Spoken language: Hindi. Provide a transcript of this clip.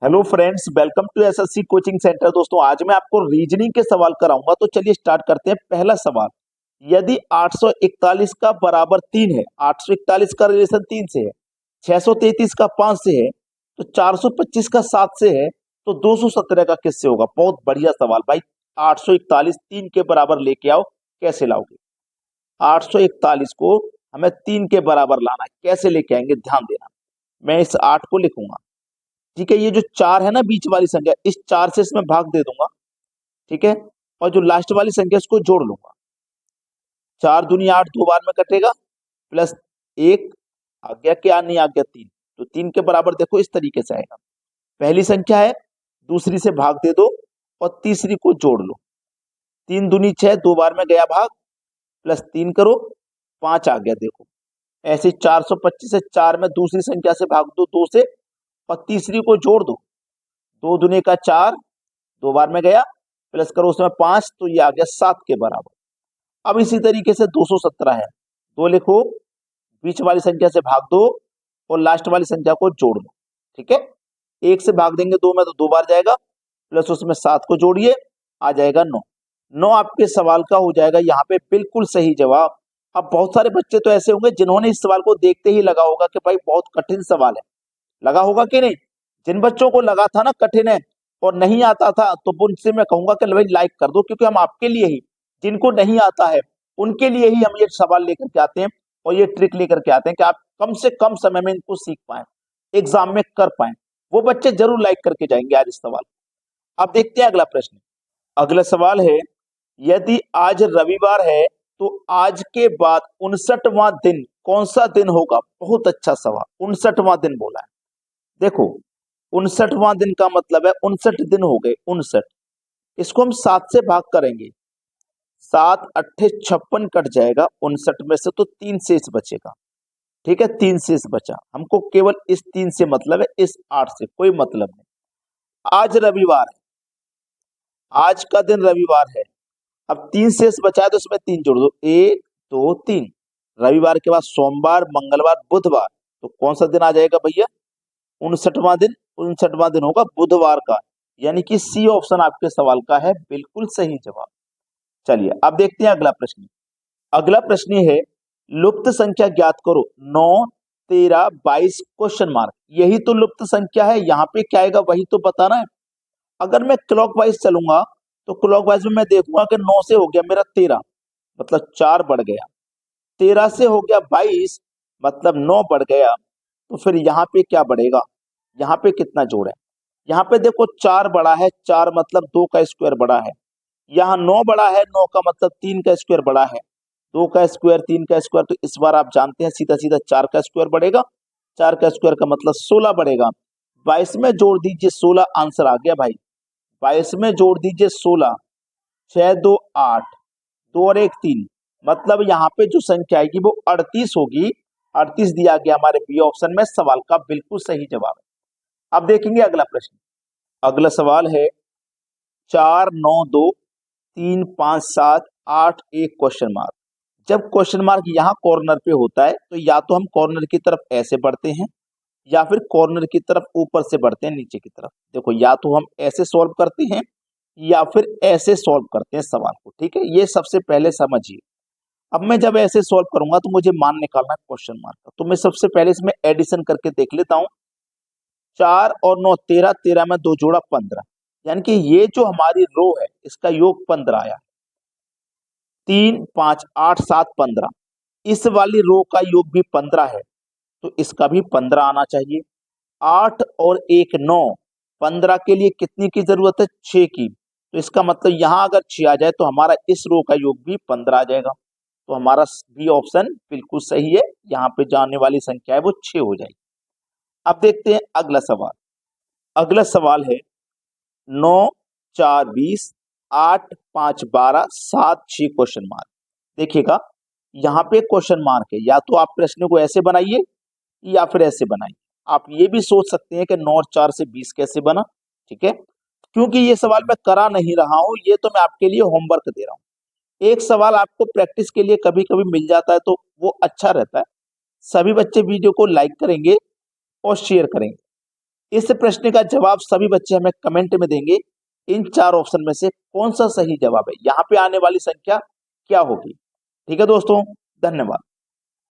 Hello friends, welcome to SSC coaching centre. दोस्तों, आज मैं आपको रीजनिंग के सवाल कराऊंगा। तो चलिए स्टार्ट करते हैं। पहला सवाल, यदि 841 का बराबर 3 है, 841 का रिलेशन 3 से है, 633 का 5 से है, तो 425 का 7 से है, तो 217 का किससे होगा? बहुत बढ़िया सवाल भाई। 841 3 के बराबर लेके आओ, कैसे लाओगे? 841 को हमें 3 के बराबर लाना है, कैसे लेके आएंगे? ध्यान देना। मैं इस 8 को लिखूंगा, ठीक है। ये जो 4 है ना, बीच वाली संख्या, इस 4 से इसमें भाग दे दूंगा, ठीक है। और जो लास्ट वाली संख्या इसको जोड़ लूंगा। 4 दूनी 8, 2 बार में कटेगा, प्लस 1 आ गया, क्या नहीं आ गया? 3। तो 3 के बराबर देखो इस तरीके से आएगा। पहली संख्या है, दूसरी से भाग दे दो और तीसरी को जोड़ लो। 3 दूनी 6, 2 बार में गया भाग, प्लस 3 करो, 5 आ गया। देखो ऐसे 425 है, 4 में दूसरी संख्या से भाग दो 2 से, और तीसरी को जोड़ दो। 2 दूनी का 4, 2 बार में गया, प्लस करो उसमें 5, तो ये आ गया 7 के बराबर। अब इसी तरीके से 217 है, 2 लिखो, बीच वाली संख्या से भाग दो और लास्ट वाली संख्या को जोड़ दो, ठीक है। 1 से भाग देंगे 2 में तो 2 बार जाएगा, प्लस उसमें 7 को जोड़िए, आ जाएगा 9। 9 आपके सवाल का हो जाएगा यहाँ पे बिल्कुल सही जवाब। अब बहुत सारे बच्चे तो ऐसे होंगे जिन्होंने इस सवाल को देखते ही लगा होगा कि भाई बहुत कठिन सवाल है। लगा होगा कि नहीं? जिन बच्चों को लगा था ना कठिन है और नहीं आता था, तो उनसे मैं कहूंगा कि भाई लाइक कर दो, क्योंकि हम आपके लिए ही, जिनको नहीं आता है उनके लिए ही हम ये सवाल लेकर के आते हैं और ये ट्रिक लेकर के आते हैं कि आप कम से कम समय में इनको सीख पाए, एग्जाम में कर पाए। वो बच्चे जरूर लाइक करके जाएंगे आज इस सवाल। अब देखते हैं अगला प्रश्न। अगला सवाल है, यदि आज रविवार है तो आज के बाद 59वां दिन कौन सा दिन होगा? बहुत अच्छा सवाल। 59वां दिन बोला है। देखो 59वां दिन का मतलब है 59 दिन हो गए, 59। इसको हम 7 से भाग करेंगे, 7 अट्ठे 56 कट जाएगा 59 में से, तो 3 शेष बचेगा, ठीक है। 3 शेष बचा, हमको केवल इस 3 से मतलब है, इस 8 से कोई मतलब नहीं। आज रविवार है, आज का दिन रविवार है। अब 3 शेष बचा है तो उसमें 3 जोड़ दो, 1 2 3। रविवार के बाद सोमवार, मंगलवार, बुधवार, तो कौन सा दिन आ जाएगा भैया? 59वां दिन। 59वां दिन होगा बुधवार का, यानी कि सी ऑप्शन आपके सवाल का है बिल्कुल सही जवाब। चलिए अब देखते हैं अगला प्रश्न। अगला प्रश्न है, लुप्त संख्या ज्ञात करो। 9 13 22 क्वेश्चन मार्क, यही तो लुप्त संख्या है। यहाँ पे क्या आएगा वही तो बताना है। अगर मैं क्लॉकवाइज चलूंगा तो क्लॉकवाइज में मैं देखूंगा कि 9 से हो गया मेरा 13, मतलब 4 बढ़ गया। 13 से हो गया 22, मतलब 9 बढ़ गया। तो फिर यहाँ पे क्या बढ़ेगा? यहाँ पे कितना जोड़ है? यहाँ पे देखो 4 बड़ा है, 4 मतलब 2 का स्क्वायर बड़ा है। यहाँ 9 बड़ा है, 9 का मतलब 3 का स्क्वायर बड़ा है। 2 का स्क्वायर, 3 का स्क्वायर, तो इस बार आप जानते हैं सीधा सीधा 4 का स्क्वायर बढ़ेगा। 4 का स्क्वायर का मतलब 16 बढ़ेगा। 22 में जोड़ दीजिए 16, आंसर आ गया भाई। 22 में जोड़ दीजिए 16, 6 2 8, 2 और 1 3, मतलब यहाँ पे जो संख्या आएगी वो 38 होगी। 38 दिया गया हमारे बी ऑप्शन में, सवाल का बिल्कुल सही जवाब है। अब देखेंगे अगला प्रश्न। अगला सवाल है, 4 9 2 3 5 7 8 1 क्वेश्चन मार्क। जब क्वेश्चन मार्क यहाँ कॉर्नर पे होता है तो या तो हम कॉर्नर की तरफ ऐसे बढ़ते हैं, या फिर कॉर्नर की तरफ ऊपर से बढ़ते हैं नीचे की तरफ। देखो या तो हम ऐसे सॉल्व करते हैं या फिर ऐसे सॉल्व करते हैं सवाल को, ठीक है। ये सबसे पहले समझिए। अब मैं जब ऐसे सॉल्व करूंगा तो मुझे मान निकालना है क्वेश्चन मार्क का, तो मैं सबसे पहले इसमें एडिशन करके देख लेता हूं। 4 और 9 13, 13 में 2 जोड़ा 15, यानी कि ये जो हमारी रो है इसका योग 15 आया। 3 5 8 7 15, इस वाली रो का योग भी 15 है, तो इसका भी 15 आना चाहिए। 8 और 1 9, 15 के लिए कितनी की जरूरत है? 6 की। तो इसका मतलब यहां अगर 6 आ जाए तो हमारा इस रो का योग भी 15 आ जाएगा। तो हमारा बी ऑप्शन बिल्कुल सही है, यहाँ पे जाने वाली संख्या है वो 6 हो जाएगी। अब देखते हैं अगला सवाल। अगला सवाल है, 9 4 20, 8 5 12 7 6 क्वेश्चन मार्क। देखिएगा यहाँ पे क्वेश्चन मार्क है, या तो आप प्रश्न को ऐसे बनाइए या फिर ऐसे बनाइए। आप ये भी सोच सकते हैं कि 9 और 4 से 20 कैसे बना, ठीक है। क्योंकि ये सवाल मैं करा नहीं रहा हूं, ये तो मैं आपके लिए होमवर्क दे रहा हूं। एक सवाल आपको प्रैक्टिस के लिए कभी कभी मिल जाता है तो वो अच्छा रहता है। सभी बच्चे वीडियो को लाइक करेंगे और शेयर करेंगे। इस प्रश्न का जवाब सभी बच्चे हमें कमेंट में देंगे। इन 4 ऑप्शन में से कौन सा सही जवाब है, यहाँ पे आने वाली संख्या क्या होगी। ठीक है दोस्तों, धन्यवाद।